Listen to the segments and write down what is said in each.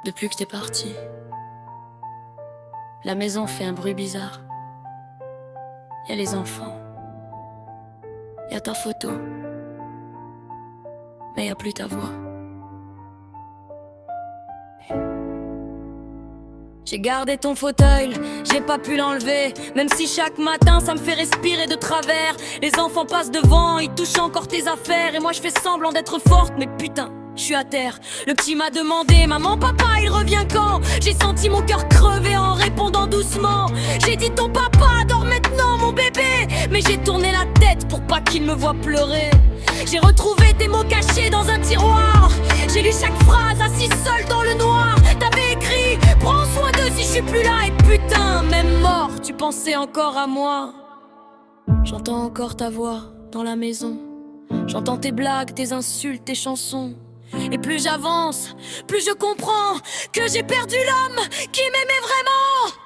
Depuis que t'es parti, la maison fait un bruit bizarre. Y a les enfants, y a ta photo, mais y a plus ta voix. J'ai gardé ton fauteuil, j'ai pas pu l'enlever. Même si chaque matin ça me fait respirer de travers. Les enfants passent devant, ils touchent encore tes affaires. Et moi je fais semblant d'être forte, mais putain, je suis à terre. Le petit m'a demandé, maman, papa, il revient quand? J'ai senti mon cœur crever en répondant doucement. J'ai dit, ton papa dort maintenant, mon bébé. Mais j'ai tourné la tête pour pas qu'il me voie pleurer. J'ai retrouvé tes mots cachés dans un tiroir. J'ai lu chaque phrase assis seul dans le noir. T'avais écrit, prends soin d'eux si je suis plus là. Et putain, même mort, tu pensais encore à moi. J'entends encore ta voix dans la maison. J'entends tes blagues, tes insultes, tes chansons. Et plus j'avance, plus je comprends que j'ai perdu l'homme qui m'aimait vraiment.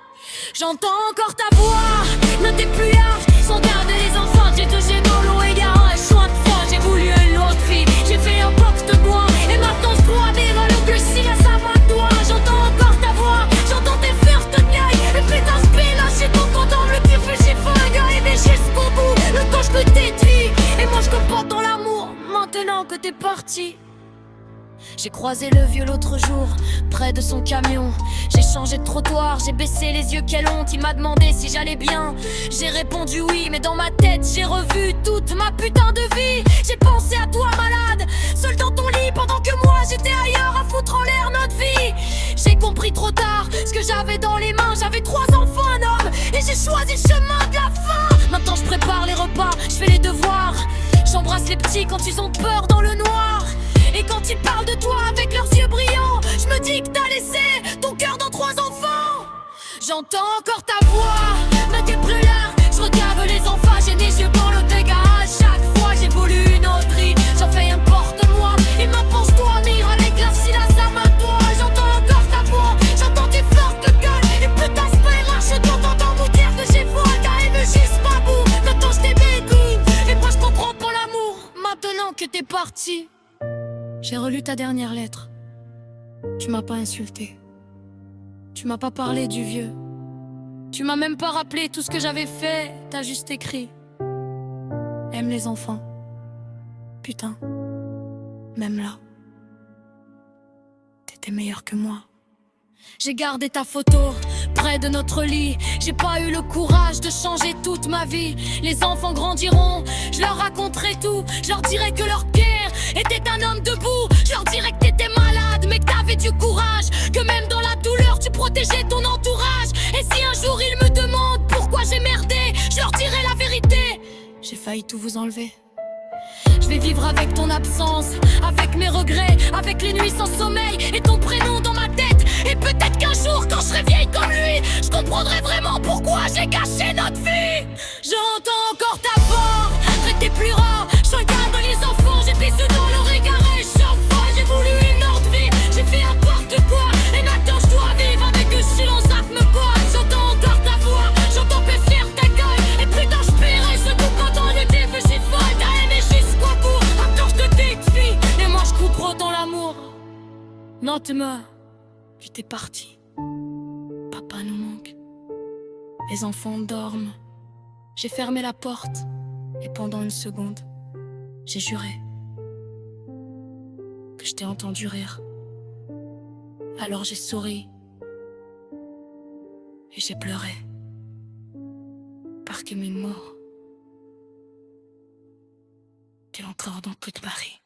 J'entends encore ta voix, non t'es plus là. Sans garder les enfants, j'ai touché dans l'eau égard. Un choix de fois, j'ai voulu une autre fille. J'ai fait un box de bois et maintenant je dois vivre le plus si à ça va toi. J'entends encore ta voix, j'entends tes fers de gueule. Et putain ce pays là, j'ai ton content. Le pire fait j'ai fait un gars et mais jusqu'au bout. Le temps je te détruis et moi je comporte dans l'amour. Maintenant que t'es parti, j'ai croisé le vieux l'autre jour, près de son camion. J'ai changé de trottoir, j'ai baissé les yeux, quelle honte. Il m'a demandé si j'allais bien, j'ai répondu oui. Mais dans ma tête, j'ai revu toute ma putain de vie. J'ai pensé à toi malade, seul dans ton lit. Pendant que moi j'étais ailleurs à foutre en l'air notre vie. J'ai compris trop tard ce que j'avais dans les mains. J'avais 3 enfants, un homme, et j'ai choisi le chemin de la fin. Maintenant je prépare les repas, je fais les devoirs. J'embrasse les petits quand ils ont peur dans le noir. Et quand ils parlent de toi avec leurs yeux brillants, je me dis que t'as laissé ton cœur dans 3 enfants. J'entends encore ta voix, mais t'es plus là. Je regarde les enfants, j'ai des yeux pour le dégât. À chaque fois j'ai voulu une autre vie. J'en fais un porte-moi, et ma pense-toi, mire avec la silasse à ma toi. J'entends encore ta voix, j'entends tes fortes gueules. Et putain c'est pas rare, je t'entends vous dire que j'ai foi. T'as aimé juste pas bout, maintenant je t'aimais tout. Et moi je comprends pas l'amour, maintenant que t'es parti. J'ai relu ta dernière lettre. Tu m'as pas insulté. Tu m'as pas parlé du vieux. Tu m'as même pas rappelé tout ce que j'avais fait. T'as juste écrit: aime les enfants. Putain, même là, t'étais meilleur que moi. J'ai gardé ta photo près de notre lit. J'ai pas eu le courage de changer toute ma vie. Les enfants grandiront, je leur raconterai tout. Je leur dirai que leur père était un homme debout. Je leur dirai que t'étais malade mais que t'avais du courage. Que même dans la douleur tu protégeais ton entourage. Et si un jour ils me demandent pourquoi j'ai merdé, je leur dirai la vérité: j'ai failli tout vous enlever. Je vais vivre avec ton absence, avec mes regrets, avec les nuits sans sommeil et ton prénom dans ma tête. Et peut-être qu'un jour quand je serai vieille comme lui, je comprendrai vraiment pourquoi j'ai gâché notre vie. J'entends encore ta voix, après t'es plus rare. Je regarde les enfants, j'ai des yeux dans leur égaré. Chaque fois j'ai voulu une autre vie, j'ai fait n'importe quoi. Et maintenant je dois vivre avec le silence, ça me quoi. J'entends encore ta voix, j'entends faire ta gueule. Et putain je paierai ce coup quand on était fait, j'ai folle. T'as aimé jusqu'au bout, maintenant je te détruis. Et moi je comprends dans l'amour. Non tu meurs, tu t'es parti. Papa nous manque. Les enfants dorment. J'ai fermé la porte. Et pendant une seconde, j'ai juré que je t'ai entendu rire. Alors j'ai souri. Et j'ai pleuré. Parce que mes morts, t'es encore dans toute Paris.